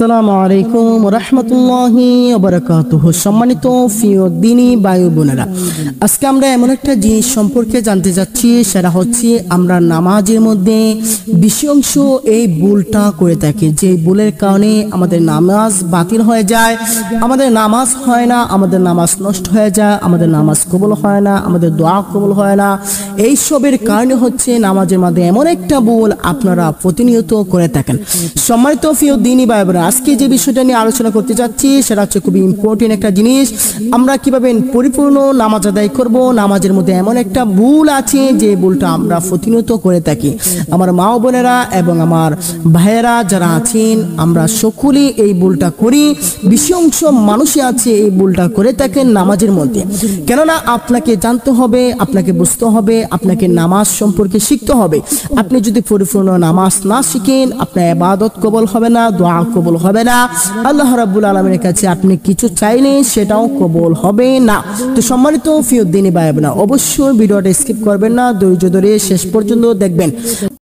আসসালামু আলাইকুম রাহমাতুল্লাহি ওয়া বারাকাতুহু। সম্মানিত প্রিয় দ্বীনী ভাই বোনেরা, আজকে আমরা এমন একটা জিনিস সম্পর্কে জানতে যাচ্ছি, সেটা হচ্ছে আমরা নামাজের মধ্যে বেশি অংশ এই ভুলটা করে থাকি, যে ভুলের কারণে আমাদের নামাজ বাতিল হয়ে যায়, আমাদের নামাজ হয় না, আমাদের নামাজ নষ্ট হয়ে যায়, আমাদের নামাজ কবুল হয় না, আমাদের দোয়া কবুল হয় না। এই সবের কারণে হচ্ছে নামাজের মধ্যে এমন একটা ভুল আপনারা প্রতিনিয়ত করে থাকেন। সম্মানিত প্রিয় দ্বীনী ভাই বোনেরা, আজকে যে বিষয়টা নিয়ে আলোচনা করতে যাচ্ছি সেটা হচ্ছে খুবই ইম্পর্টেন্ট একটা জিনিস। আমরা কিভাবে পরিপূর্ণ নামাজ আদায় করব। নামাজের মধ্যে এমন একটা ভুল আছে যে ভুলটা আমরা প্রতিনিয়ত করে থাকি। আমার মা বোনেরা এবং আমার ভাইয়েরা যারা আছেন, আমরা সকলেই এই ভুলটা করি। বেশি অংশ মানুষই আছে এই ভুলটা করে থাকেন নামাজের মধ্যে। কেননা আপনাকে জানতে হবে, আপনাকে বুঝতে হবে, আপনাকে নামাজ সম্পর্কে শিখতে হবে। আপনি যদি পরিপূর্ণ নামাজ না শিখেন, আপনার ইবাদত কবুল হবে না, দোয়া কবুল হবে না। আল্লাহ রাব্বুল আলামিনের কাছে আপনি কিছু চাইলে সেটাও কবুল হবে না। তো সম্মানিত প্রিয় দ্বীনী ভাই বোনেরা, অবশ্যই ভিডিওটা স্কিপ করবেন না, ধৈর্য ধরে শেষ পর্যন্ত দেখবেন।